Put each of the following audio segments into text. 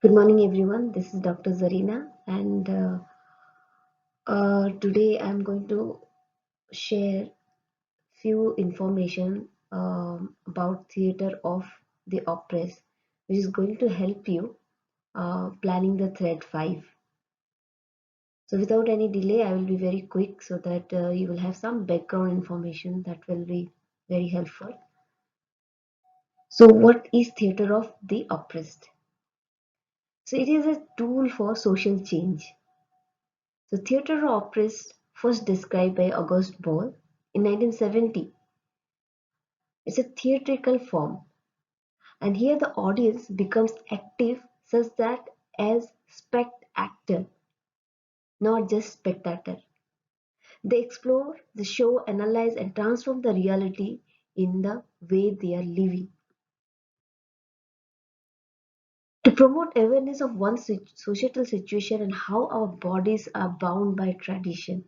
Good morning, everyone. This is Dr. Zarina, and today I'm going to share few information about theater of the oppress, which is going to help you planning the thread 5. So, without any delay, I will be very quick so that you will have some background information that will be very helpful. So, what is theater of the oppressed? So, it is a tool for social change. The theatre of oppress, first described by Auguste Ball in 1970, is a theatrical form, and here the audience becomes active such that as spectator, not just spectator. They explore the show, analyze, and transform the reality in the way they are living. To promote awareness of one's societal situation and how our bodies are bound by tradition,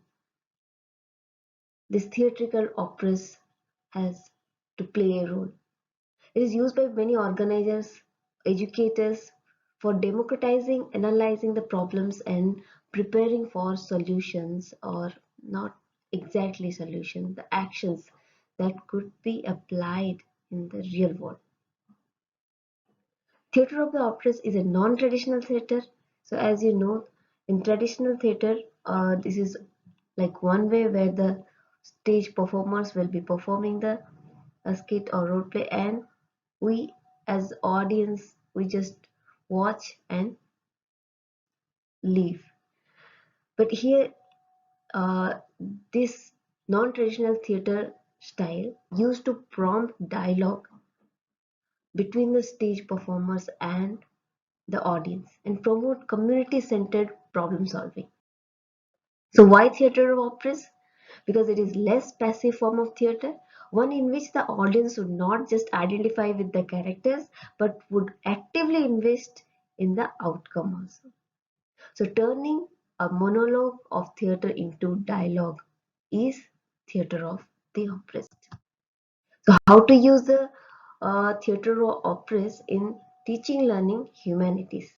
this theatrical oppress has to play a role. It is used by many organizers, educators for democratizing, analyzing the problems and preparing for solutions, or not exactly solutions, the actions that could be applied in the real world. Theatre of the Oppressed is a non-traditional theatre. So as you know, in traditional theatre, this is like one way where the stage performers will be performing the a skit or role play, and we as audience we just watch and leave. But here, uh, this non-traditional theatre style used to prompt dialogue between the stage performers and the audience and promote community-centered problem solving. So why theatre of operas? Because it is less passive form of theatre, one in which the audience would not just identify with the characters but would actively invest in the outcome also. So turning a monologue of theatre into dialogue is theatre of the oppressed. So how to use the theatre of oppressed in teaching learning humanities?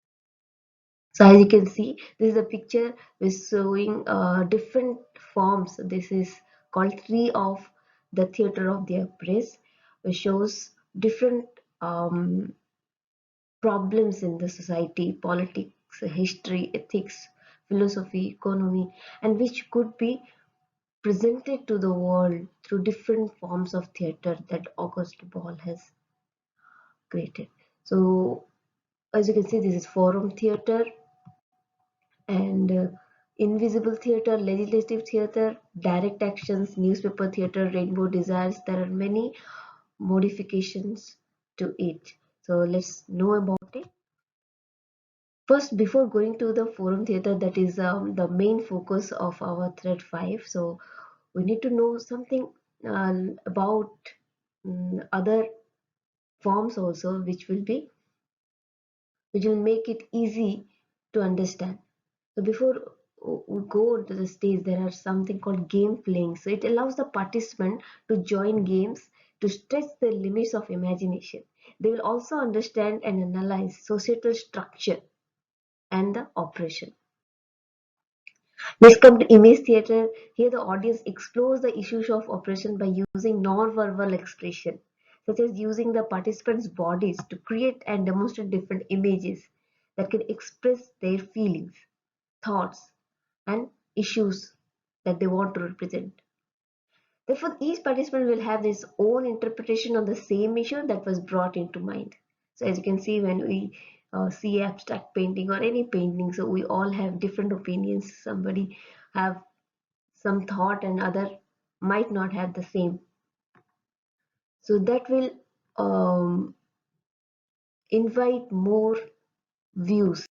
So as you can see, this is a picture with showing different forms. This is called three of the theatre of the oppressed, which shows different problems in the society, politics, history, ethics, philosophy, economy, and which could be presented to the world through different forms of theatre that Auguste Ball has created. So as you can see, this is forum theatre and invisible theatre, legislative theatre, direct actions, newspaper theatre, rainbow desires. There are many modifications to it. So let's know about it. First, before going to the forum theatre, that is the main focus of our thread 5. So we need to know something about other forms also, which will make it easy to understand. So before we go to the stage, there are something called game playing. So it allows the participant to join games to stretch the limits of imagination. They will also understand and analyze societal structure and the operation. Let's come to image theater. Here the audience explores the issues of operation by using non-verbal expression, such as using the participants' bodies to create and demonstrate different images that can express their feelings, thoughts, and issues that they want to represent. Therefore, each participant will have his own interpretation on the same issue that was brought into mind. So, as you can see, when we see abstract painting or any painting, so we all have different opinions. Somebody have some thought, and other might not have the same. So that will invite more views.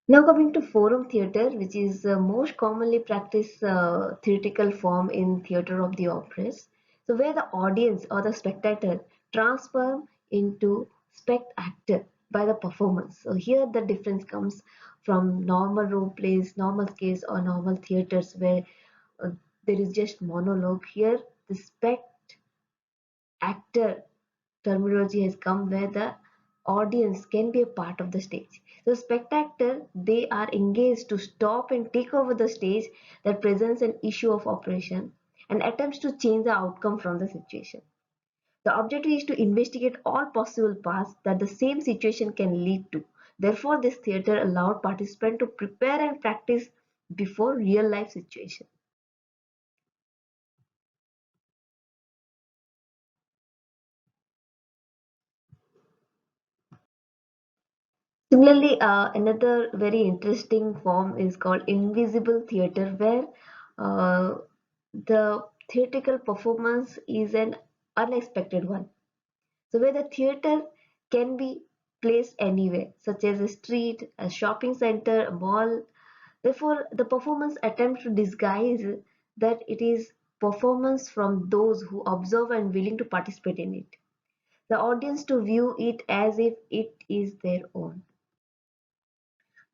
Now coming to forum theatre, which is the most commonly practiced theatrical form in theatre of the operas. So where the audience or the spectator transform into spectator by the performance. So here the difference comes from normal role plays, normal scales, or normal theatres where uh, there is just monologue. Here the spectator terminology has come where the audience can be a part of the stage. So spectator, they are engaged to stop and take over the stage that presents an issue of operation and attempts to change the outcome from the situation. The objective is to investigate all possible paths that the same situation can lead to. Therefore, this theater allowed participants to prepare and practice before real life situations. Similarly, another very interesting form is called invisible theater, where uh, the theatrical performance is an unexpected one. So, where the theater can be placed anywhere, such as a street, a shopping center, a mall. Therefore, the performance attempts to disguise that it is performance from those who observe and willing to participate in it. The audience to view it as if it is their own.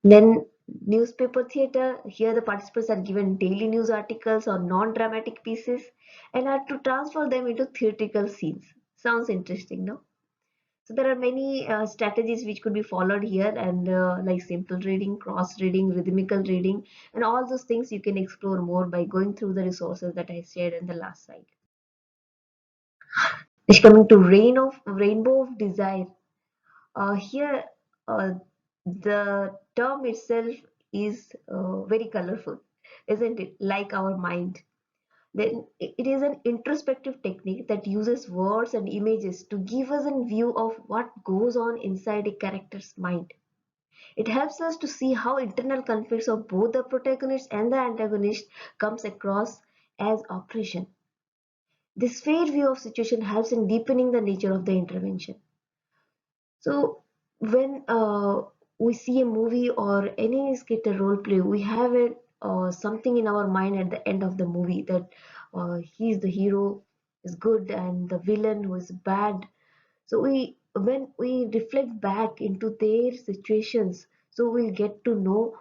Then newspaper theater, here the participants are given daily news articles or non-dramatic pieces and are to transfer them into theatrical scenes. Sounds interesting, no? So there are many strategies which could be followed here, and like simple reading, cross reading, rhythmical reading, and all those things you can explore more by going through the resources that I shared in the last slide. It's coming to rainbow of desire. Here, the term itself is very colorful, isn't it? Like our mind. Then it is an introspective technique that uses words and images to give us a view of what goes on inside a character's mind. It helps us to see how internal conflicts of both the protagonist and the antagonist comes across as oppression. This fair view of situation helps in deepening the nature of the intervention. So when we see a movie or any skit or role play, we have it something in our mind at the end of the movie that he's the hero is good and the villain who is bad. So we when we reflect back into their situations, so we'll get to know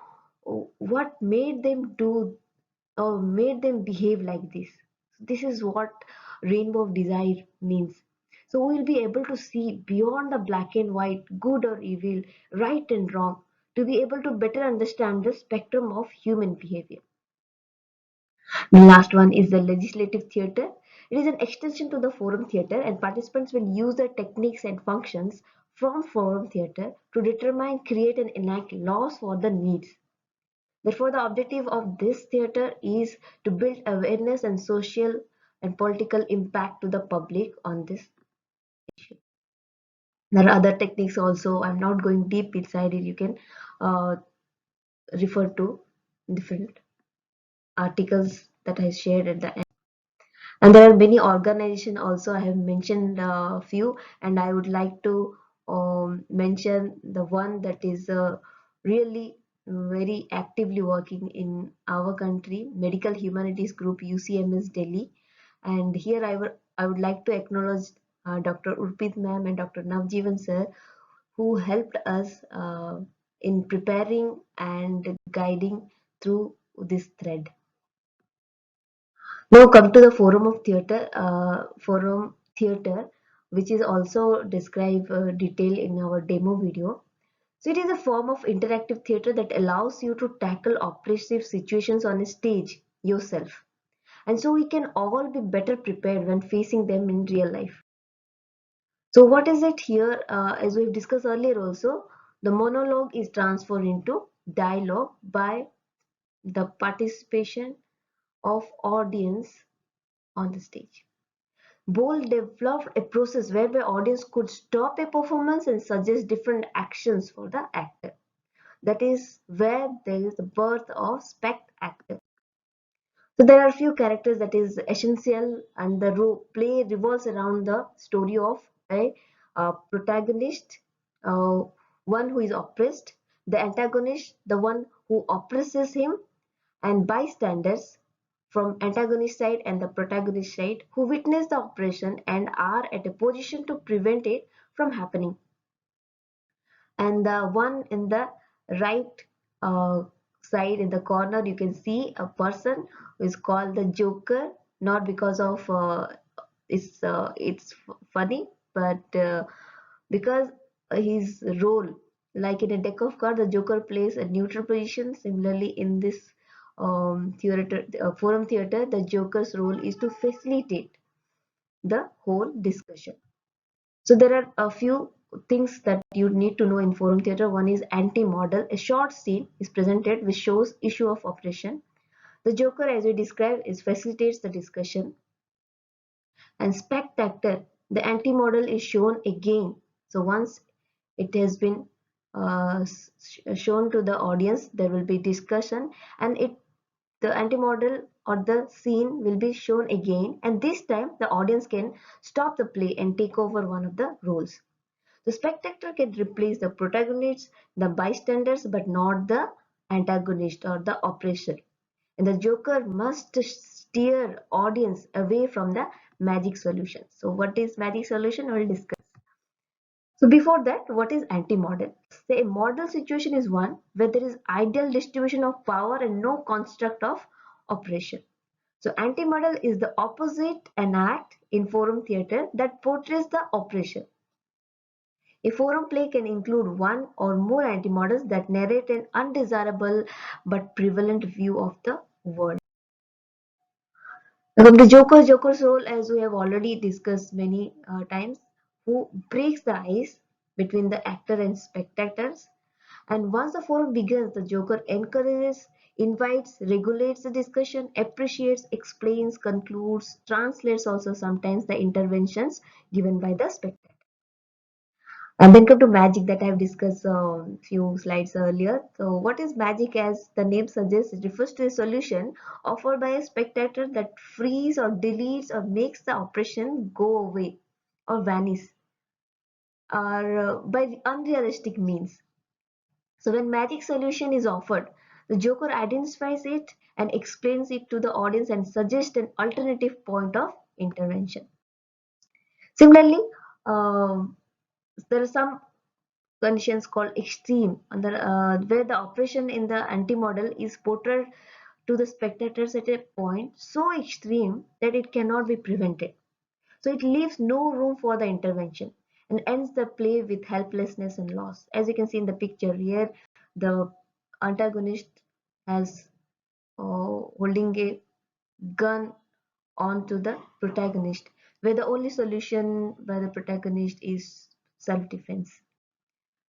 what made them do or made them behave like this. This is what rainbow of desire means. So we'll be able to see beyond the black and white, good or evil, right and wrong, to be able to better understand the spectrum of human behavior. The last one is the legislative theatre. It is an extension to the forum theatre, and participants will use the techniques and functions from forum theatre to determine, create, and enact laws for the needs. Therefore, the objective of this theatre is to build awareness and social and political impact to the public on this issue. There are other techniques also. I'm not going deep inside it. You can uh, refer to different articles that I shared at the end. And there are many organizations also. I have mentioned a few, and I would like to mention the one that is really very actively working in our country, Medical Humanities Group, UCMS Delhi. And here I would like to acknowledge Dr. Urpit ma'am and Dr. Navjeevan sir, who helped us in preparing and guiding through this thread. Now come to the forum theater, which is also described detail in our demo video. So it is a form of interactive theater that allows you to tackle oppressive situations on a stage yourself. And so we can all be better prepared when facing them in real life. So what is it here? As we've discussed earlier also, the monologue is transformed into dialogue by the participation of audience on the stage. Bold developed a process whereby audience could stop a performance and suggest different actions for the actor. That is where there is the birth of spect actor. So there are few characters that is essential, and the play revolves around the story of a protagonist, uh, one who is oppressed, the antagonist, the one who oppresses him, and bystanders from antagonist side and the protagonist side who witness the oppression and are at a position to prevent it from happening. And the one in the right uh, side in the corner, you can see a person who is called the Joker, not because of it's funny, but because his role. Like in a deck of cards, the Joker plays a neutral position. Similarly, in this forum theater, the Joker's role is to facilitate the whole discussion. So there are a few things that you need to know in forum theater. One is anti-model. A short scene is presented which shows issue of operation. The Joker, as we described, is facilitates the discussion. And spectator, the anti-model is shown again. So once it has been shown to the audience, there will be discussion, and the anti-model or the scene will be shown again, and this time the audience can stop the play and take over one of the roles. The spectator can replace the protagonists, the bystanders, but not the antagonist or the oppressor. And the Joker must steer audience away from the magic solution. So what is magic solution? I will discuss. So before that, what is anti-model? Say a model situation is one where there is ideal distribution of power and no construct of oppression. So anti-model is the opposite an act in forum theater that portrays the oppression. A forum play can include one or more anti-models that narrate an undesirable but prevalent view of the world. Now, the Joker's role, as we have already discussed many times, who breaks the ice between the actor and spectators. And once the forum begins, the Joker encourages, invites, regulates the discussion, appreciates, explains, concludes, translates also sometimes the interventions given by the spectator. And then come to magic that I have discussed a few slides earlier. So what is magic? As the name suggests, it refers to a solution offered by a spectator that frees or deletes or makes the oppression go away or vanish or by unrealistic means. So when magic solution is offered, the Joker identifies it and explains it to the audience and suggests an alternative point of intervention. Similarly, um there are some conditions called extreme, where the operation in the anti-model is portrayed to the spectators at a point so extreme that it cannot be prevented. So it leaves no room for the intervention and ends the play with helplessness and loss. As you can see in the picture here, the antagonist has holding a gun onto the protagonist, where the only solution by the protagonist is self-defense.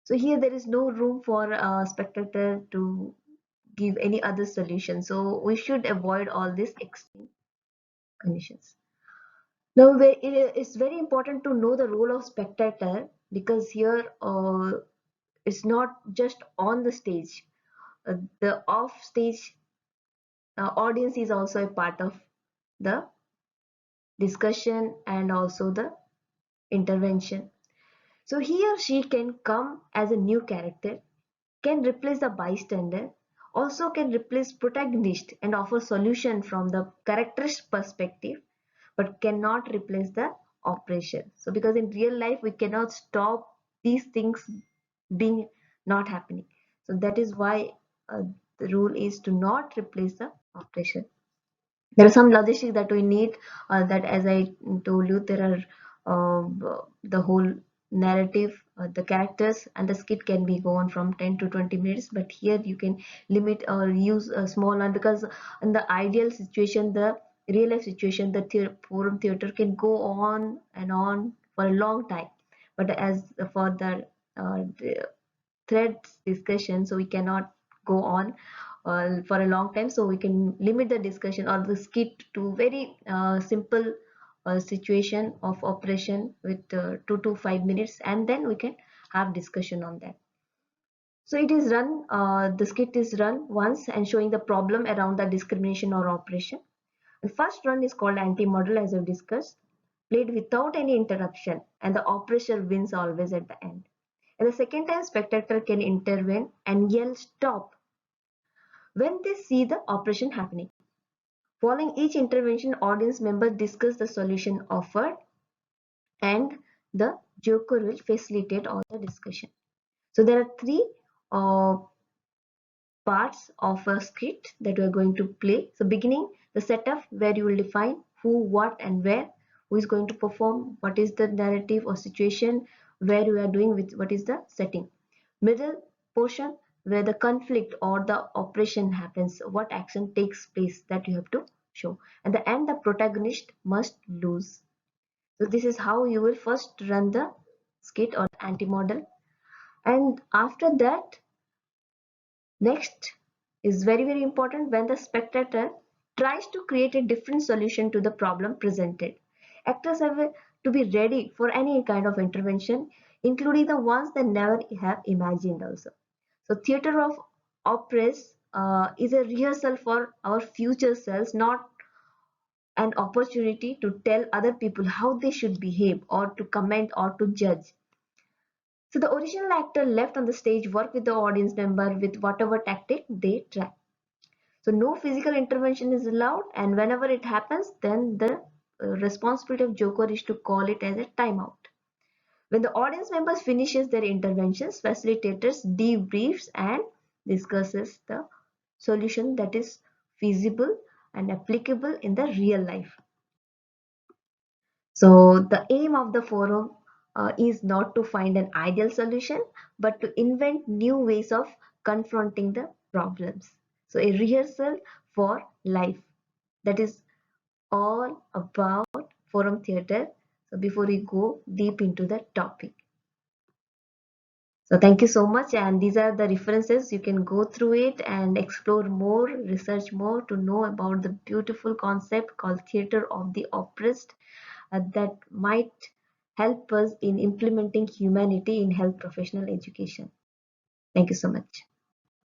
So here there is no room for a spectator to give any other solution. So we should avoid all these extreme conditions. Now it's very important to know the role of spectator, because here it's not just on the stage. The off stage audience is also a part of the discussion and also the intervention. So he or she can come as a new character, can replace the bystander, also can replace protagonist and offer solution from the character's perspective, but cannot replace the operation. So because in real life we cannot stop these things being not happening. So that is why the rule is to not replace the operation. There are some logistics that we need, that as I told you, there are the whole narrative, the characters and the skit can be go on from 10 to 20 minutes, but here you can limit or use a small one, because in the ideal situation, the real life situation, the forum theater can go on and on for a long time, but as for the threads discussion, so we cannot go on for a long time, so we can limit the discussion or the skit to very simple situation of operation with 2 to 5 minutes, and then we can have discussion on that. So it is run, the skit is run once and showing the problem around the discrimination or operation. The first run is called anti-model, as we've discussed, played without any interruption, and the oppressor wins always at the end. And the second time, spectator can intervene and yell stop when they see the operation happening. Following each intervention, audience members discuss the solution offered, and the Joker will facilitate all the discussion. So there are three uh, parts of a script that we are going to play. So beginning, the setup, where you will define who, what and where, who is going to perform, what is the narrative or situation where you are doing with what is the setting. Middle portion where the conflict or the operation happens, what action takes place that you have to show. And the end, the protagonist must lose. So this is how you will first run the skit or anti-model. And after that, next is very very important when the spectator tries to create a different solution to the problem presented. Actors have to be ready for any kind of intervention, including the ones they never have imagined also. So theater of operas is a rehearsal for our future selves, not an opportunity to tell other people how they should behave or to comment or to judge. So the original actor left on the stage work with the audience member with whatever tactic they try. So no physical intervention is allowed, and whenever it happens, then the responsibility of joker is to call it as a timeout. When the audience members finishes their interventions, facilitators debriefs and discusses the solution that is feasible and applicable in the real life. So the aim of the forum is not to find an ideal solution, but to invent new ways of confronting the problems. So a rehearsal for life. That is all about forum theatre. So before we go deep into the topic. So thank you so much, and these are the references. You can go through it and explore more, research more to know about the beautiful concept called theatre of the oppressed that might help us in implementing humanity in health professional education. Thank you so much.